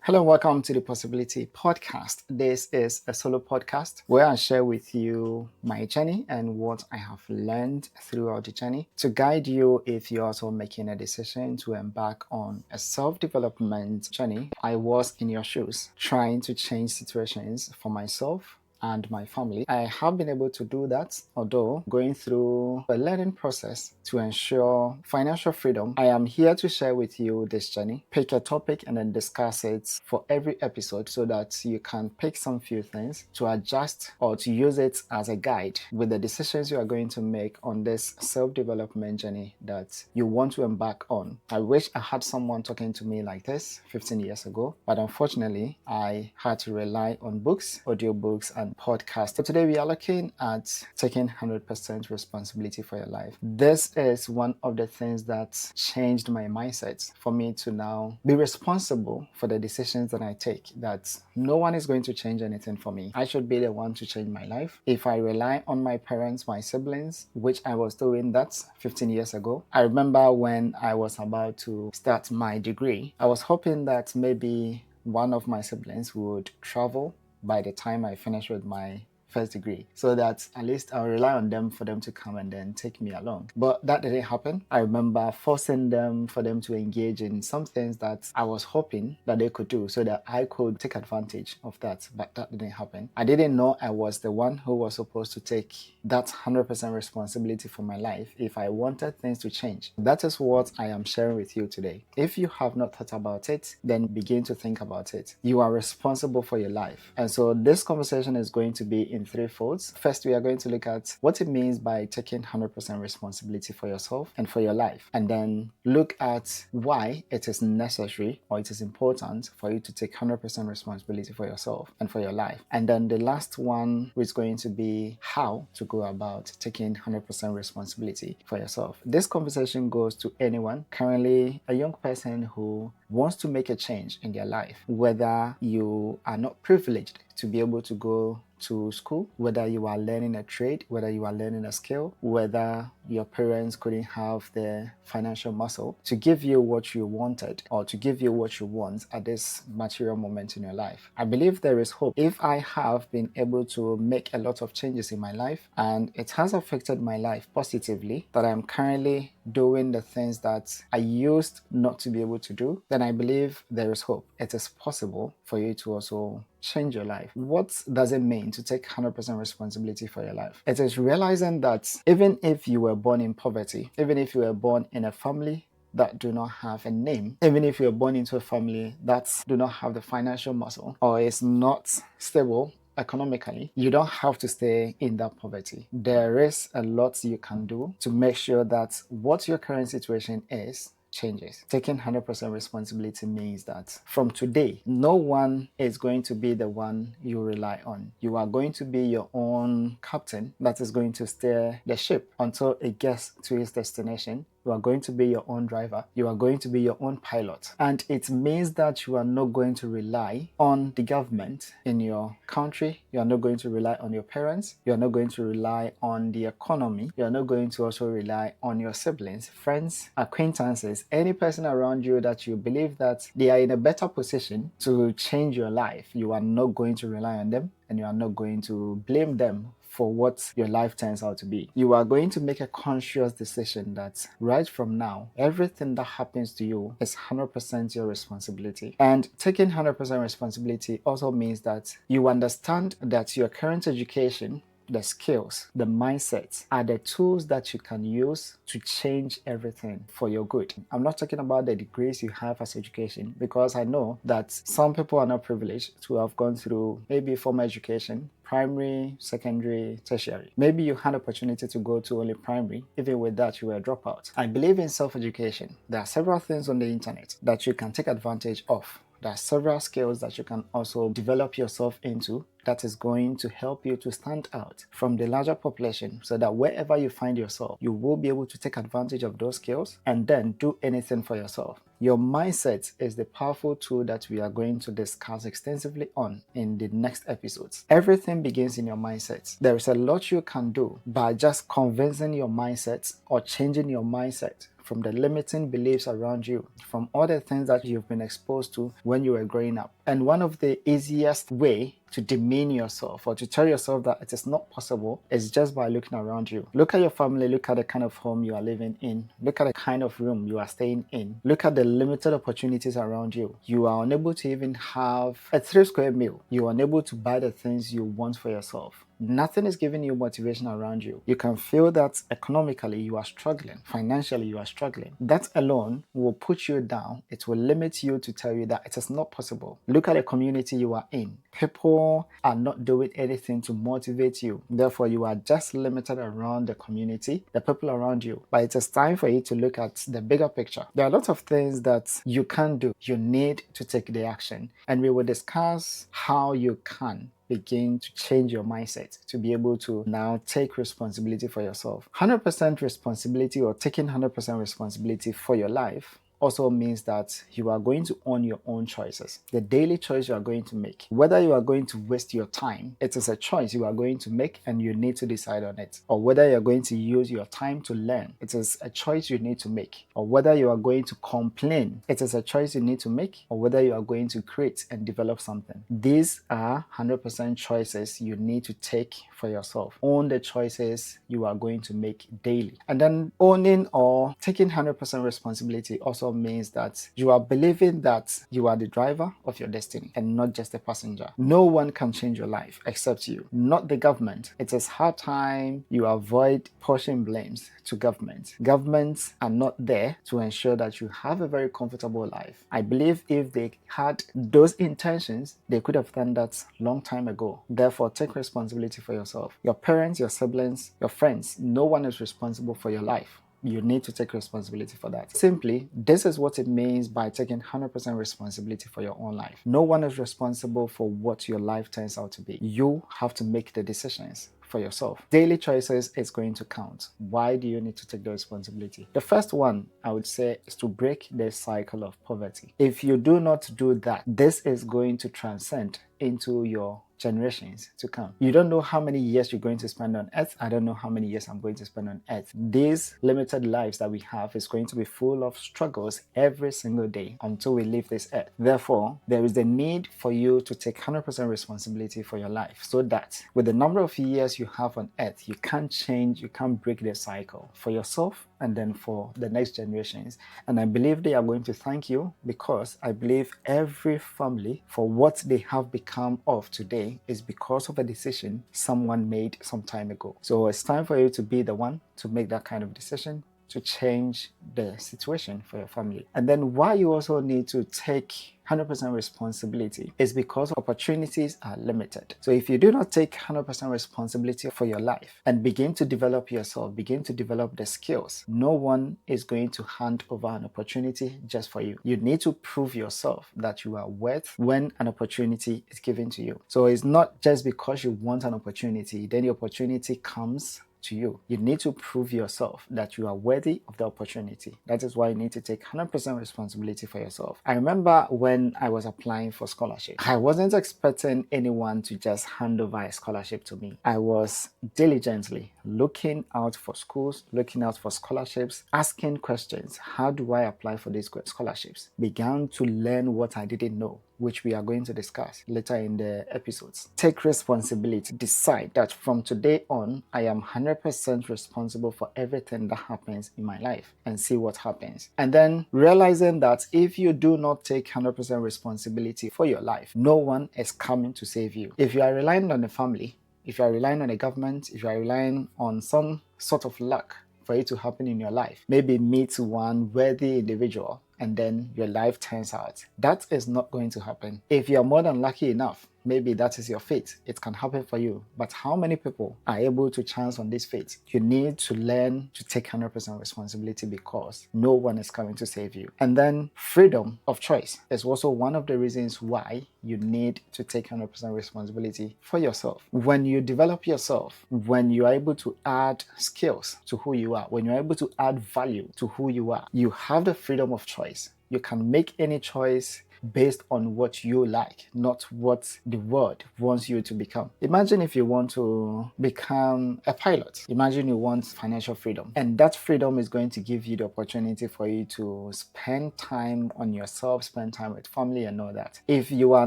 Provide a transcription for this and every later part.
Hello, welcome to the Possibility Podcast. This is a solo podcast where I share with you my journey and what I have learned throughout the journey to guide you if you're also making a decision to embark on a self-development journey. I was in your shoes, trying to change situations for myself and my family. I have been able to do that, although going through a learning process to ensure financial freedom. I am here to share with you this journey, pick a topic and then discuss it for every episode so that you can pick some few things to adjust or to use it as a guide with the decisions you are going to make on this self-development journey that you want to embark on. I wish I had someone talking to me like this 15 years ago, but unfortunately, I had to rely on books, audiobooks, and podcasts. So today we are looking at taking 100% responsibility for your life. This is one of the things that changed my mindset for me to now be responsible for the decisions that I take, that no one is going to change anything for me. I should be the one to change my life. If I rely on my parents, my siblings, which I was doing that 15 years ago, I remember when I was about to start my degree, I was hoping that maybe one of my siblings would travel by the time I finish with my first degree, so that at least I'll rely on them for them to come and then take me along. But that didn't happen. I remember forcing them for them to engage in some things that I was hoping that they could do so that I could take advantage of that, but that didn't happen. I didn't know I was the one who was supposed to take that 100% responsibility for my life if I wanted things to change. That is what I am sharing with you today. If you have not thought about it, then begin to think about it. You are responsible for your life. And so this conversation is going to be in three folds. First, we are going to look at what it means by taking 100% responsibility for yourself and for your life. And then look at why it is necessary or it is important for you to take 100% responsibility for yourself and for your life. And then the last one is going to be how to go about taking 100% responsibility for yourself. This conversation goes to anyone currently a young person who wants to make a change in their life, whether you are not privileged to be able to go to school, whether you are learning a trade, whether you are learning a skill, whether your parents couldn't have the financial muscle to give you what you wanted or to give you what you want at this material moment in your life. I believe there is hope. If I have been able to make a lot of changes in my life and it has affected my life positively, that I'm currently doing the things that I used not to be able to do, then I believe there is hope. It is possible for you to also change your life. What does it mean to take 100% responsibility for your life? It is realizing that even if you were born in poverty, even if you were born in a family that do not have a name, even if you're born into a family that do not have the financial muscle or is not stable economically, you don't have to stay in that poverty. There is a lot you can do to make sure that what your current situation is changes. Taking 100% responsibility means that from today, no one is going to be the one you rely on. You are going to be your own captain that is going to steer the ship until it gets to its destination. You are going to be your own driver. You are going to be your own pilot. And it means that you are not going to rely on the government in your country. You are not going to rely on your parents. You are not going to rely on the economy. You are not going to also rely on your siblings, friends, acquaintances, any person around you that you believe that they are in a better position to change your life. You are not going to rely on them and you are not going to blame them for what your life turns out to be. You are going to make a conscious decision that right from now, everything that happens to you is 100% your responsibility. And taking 100% responsibility also means that you understand that your current education, the skills, the mindset are the tools that you can use to change everything for your good. I'm not talking about the degrees you have as education, because I know that some people are not privileged to have gone through maybe formal education, primary, secondary, tertiary. Maybe you had opportunity to go to only primary. Even with that, you were a dropout. I believe in self-education. There are several things on the internet that you can take advantage of. There are several skills that you can also develop yourself into that is going to help you to stand out from the larger population, so that wherever you find yourself, you will be able to take advantage of those skills and then do anything for yourself. Your mindset is the powerful tool that we are going to discuss extensively on in the next episodes. Everything begins in your mindset. There is a lot you can do by just convincing your mindset or changing your mindset from the limiting beliefs around you, from all the things that you've been exposed to when you were growing up. And one of the easiest way to demean yourself or to tell yourself that it is not possible is just by looking around you. Look at your family, look at the kind of home you are living in, look at the kind of room you are staying in, look at the limited opportunities around you. You are unable to even have a 3-square meal. You are unable to buy the things you want for yourself. Nothing is giving you motivation around you. You can feel that economically you are struggling, financially you are struggling. That alone will put you down. It will limit you to tell you that it is not possible. Look at the community you are in. People are not doing anything to motivate you. Therefore, you are just limited around the community, the people around you. But it is time for you to look at the bigger picture. There are lots of things that you can do. You need to take the action. And we will discuss how you can begin to change your mindset to be able to now take responsibility for yourself. 100% responsibility, or taking 100% responsibility for your life, also means that you are going to own your own choices. The daily choice you are going to make. Whether you are going to waste your time, it is a choice you are going to make and you need to decide on it. Or whether you are going to use your time to learn, it is a choice you need to make. Or whether you are going to complain, it is a choice you need to make. Or whether you are going to create and develop something. These are 100% choices you need to take for yourself. Own the choices you are going to make daily. And then owning or taking 100% responsibility also means that you are believing that you are the driver of your destiny and not just a passenger. No one can change your life except you, not the government. It is hard time you avoid pushing blames to government. Governments are not there to ensure that you have a very comfortable life. I believe if they had those intentions, they could have done that long time ago. Therefore, take responsibility for yourself. Your parents, your siblings, your friends, no one is responsible for your life. You need to take responsibility for that. Simply, this is what it means by taking 100% responsibility for your own life. No one is responsible for what your life turns out to be. You have to make the decisions for yourself. Daily choices is going to count. Why do you need to take the responsibility? The first one, I would say, is to break the cycle of poverty. If you do not do that, this is going to transcend into your generations to come. You don't know how many years you're going to spend on earth. I don't know how many years I'm going to spend on earth. These limited lives that we have is going to be full of struggles every single day until we leave this earth. Therefore, there is the need for you to take 100% responsibility for your life, so that with the number of years you have on earth, you can change, you can break the cycle for yourself and then for the next generations. And I believe they are going to thank you, because I believe every family, for what they have become of today, is because of a decision someone made some time ago. So it's time for you to be the one to make that kind of decision to change the situation for your family. And then why you also need to take 100% responsibility is because opportunities are limited. So if you do not take 100% responsibility for your life and begin to develop yourself, begin to develop the skills, no one is going to hand over an opportunity just for you. You need to prove yourself that you are worth when an opportunity is given to you. So it's not just because you want an opportunity, then the opportunity comes to you. You need to prove yourself that you are worthy of the opportunity. That is why you need to take 100% responsibility for yourself. I remember when I was applying for scholarship, I wasn't expecting anyone to just hand over a scholarship to me. I was diligently looking out for schools, looking out for scholarships, asking questions. How do I apply for these scholarships? Began to learn what I didn't know, which we are going to discuss later in the episodes. Take responsibility. Decide that from today on, I am 100% responsible for everything that happens in my life, and see what happens. And then realizing that if you do not take 100% responsibility for your life, no one is coming to save you. If you are relying on a family, if you are relying on a government, if you are relying on some sort of luck for it to happen in your life, maybe meet one worthy individual and then your life turns out, that is not going to happen. If you are more than lucky enough Maybe that is your fate. It can happen for you. But how many people are able to chance on this fate? You need to learn to take 100% responsibility because no one is coming to save you. And then freedom of choice is also one of the reasons why you need to take 100% responsibility for yourself. When you develop yourself, when you are able to add skills to who you are, when you're able to add value to who you are, you have the freedom of choice. You can make any choice based on what you like, not what the world wants you to become. Imagine if you want to become a pilot. Imagine you want financial freedom, and that freedom is going to give you the opportunity for you to spend time on yourself, spend time with family and all that. If you are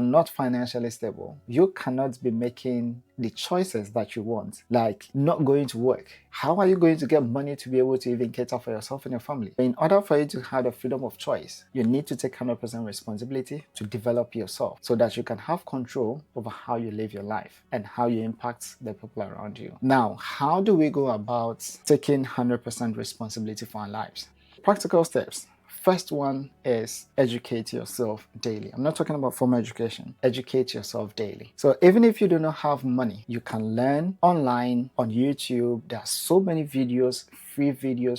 not financially stable, you cannot be making the choices that you want, like not going to work. How are you going to get money to be able to even cater for yourself and your family? In order for you to have the freedom of choice, you need to take 100% responsibility to develop yourself so that you can have control over how you live your life and how you impact the people around you. Now, how do we go about taking 100% responsibility for our lives? Practical steps. First one is educate yourself daily. I'm not talking about formal education. Educate yourself daily. So even if you do not have money, you can learn online on YouTube. There are so many videos,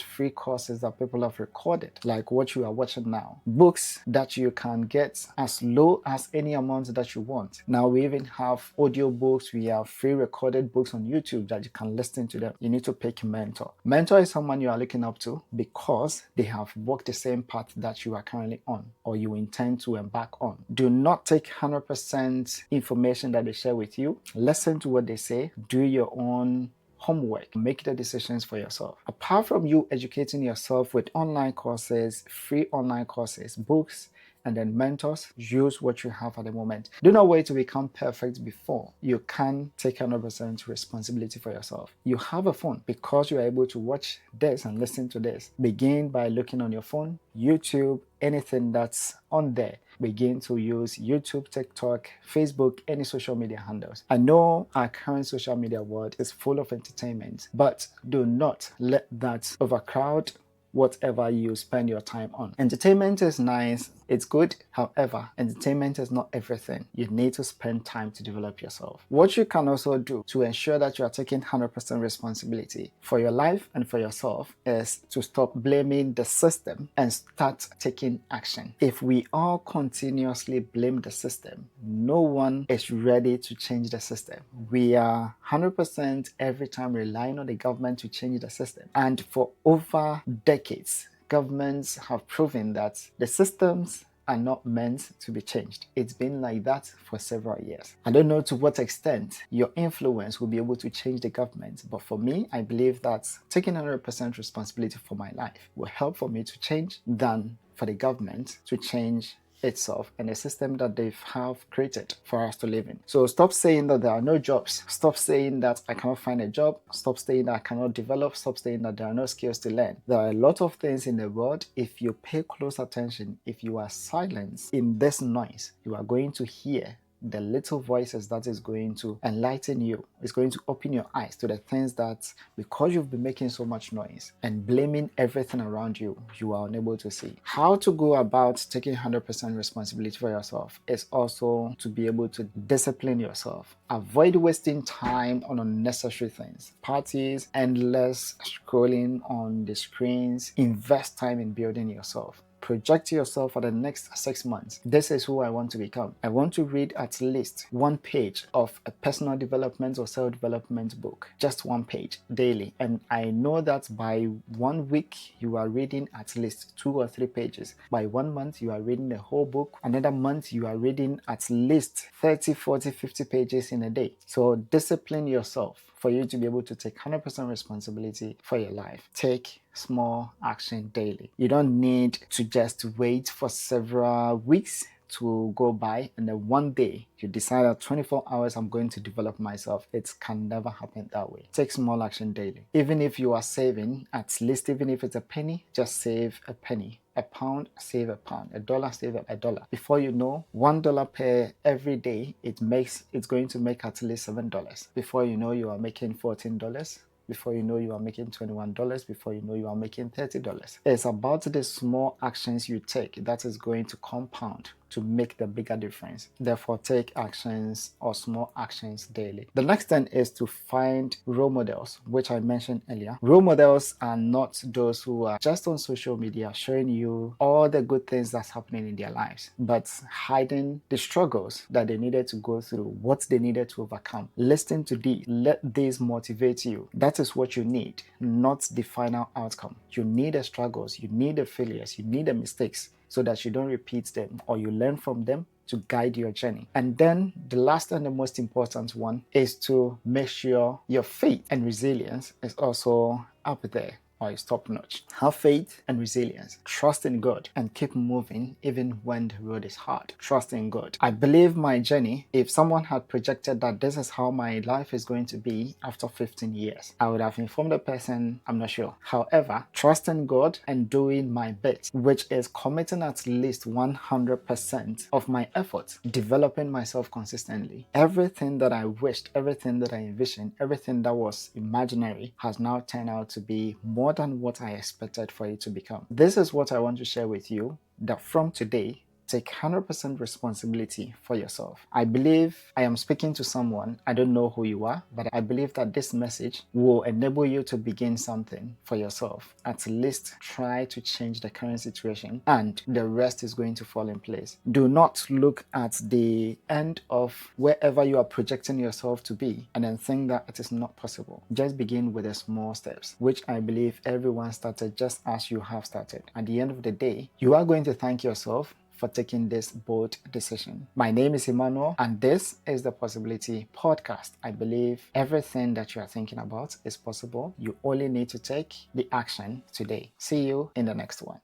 free courses that people have recorded, like what you are watching now. Books that you can get as low as any amount that you want. Now we even have audio books. We have free recorded books on YouTube that you can listen to them. You need to pick a mentor. Mentor is someone you are looking up to because they have walked the same path that you are currently on or you intend to embark on. Do not take 100% information that they share with you. Listen to what they say. Do your own homework. Make the decisions for yourself. Apart from you educating yourself with online courses, free online courses, books, and then mentors, use what you have at the moment. Do not wait to become perfect before you can take 100% responsibility for yourself. You have a phone because you are able to watch this and listen to this. Begin by looking on your phone, YouTube, anything that's on there. Begin to use YouTube, TikTok, Facebook, any social media handles. I know our current social media world is full of entertainment, but do not let that overcrowd whatever you spend your time on. Entertainment is nice, it's good. However, entertainment is not everything. You need to spend time to develop yourself. What you can also do to ensure that you are taking 100% responsibility for your life and for yourself is to stop blaming the system and start taking action. If we all continuously blame the system, no one is ready to change the system. We are 100% every time relying on the government to change the system. And for over decades, governments have proven that the systems are not meant to be changed. It's been like that for several years. I don't know to what extent your influence will be able to change the government, but for me, I believe that taking 100% responsibility for my life will help for me to change than for the government to change itself and the system that they have created for us to live in. So stop saying that there are no jobs. Stop saying that I cannot find a job. Stop saying that I cannot develop. Stop saying that there are no skills to learn. There are a lot of things in the world. If you pay close attention, if you are silent in this noise, you are going to hear the little voices that is going to enlighten you. It's going to open your eyes to the things that, because you've been making so much noise and blaming everything around you, you are unable to see. How to go about taking 100% responsibility for yourself is also to be able to discipline yourself. Avoid wasting time on unnecessary things, parties, endless scrolling on the screens. Invest time in building yourself. Project yourself for the next 6 months. This is who I want to become. I want to read at least 1 page of a personal development or self-development book. Just 1 page daily. And I know that by 1 week, you are reading at least 2 or 3 pages. By 1 month, you are reading the whole book. Another month, you are reading at least 30, 40, 50 pages in a day. So discipline yourself for you to be able to take 100% responsibility for your life. Take small action daily. You don't need to just wait for several weeks to go by and then one day you decide that 24 hours I'm going to develop myself. It can never happen that way. Take small action daily. Even if you are saving, at least even if it's a penny, just save a penny. A pound, save a pound. A dollar, save a dollar. Before you know, $1 per every day, it's going to make at least $7. Before you know, you are making $14. Before you know, you are making $21. Before you know, you are making $30. It's about the small actions you take that is going to compound to make the bigger difference. Therefore, take actions or small actions daily. The next thing is to find role models, which I mentioned earlier. Role models are not those who are just on social media showing you all the good things that's happening in their lives, but hiding the struggles that they needed to go through, what they needed to overcome. Listen to these. Let these motivate you. That is what you need, not the final outcome. You need the struggles, you need the failures, you need the mistakes so that you don't repeat them or you learn from them to guide your journey. And then the last and the most important one is to make sure your faith and resilience is also up there, or is top notch. Have faith and resilience. Trust in God and keep moving even when the road is hard. Trust in God. I believe my journey, if someone had projected that this is how my life is going to be after 15 years, I would have informed the person, I'm not sure. However, trust in God and doing my bit, which is committing at least 100% of my efforts, developing myself consistently. Everything that I wished, everything that I envisioned, everything that was imaginary has now turned out to be more than what I expected for it to become. This is what I want to share with you, that from today, take 100% responsibility for yourself. I believe I am speaking to someone, I don't know who you are, but I believe that this message will enable you to begin something for yourself. At least try to change the current situation and the rest is going to fall in place. Do not look at the end of wherever you are projecting yourself to be and then think that it is not possible. Just begin with the small steps, which I believe everyone started just as you have started. At the end of the day, you are going to thank yourself for taking this bold decision. My name is Emmanuel, and this is the Possibility Podcast. I believe everything that you are thinking about is possible. You only need to take the action today. See you in the next one.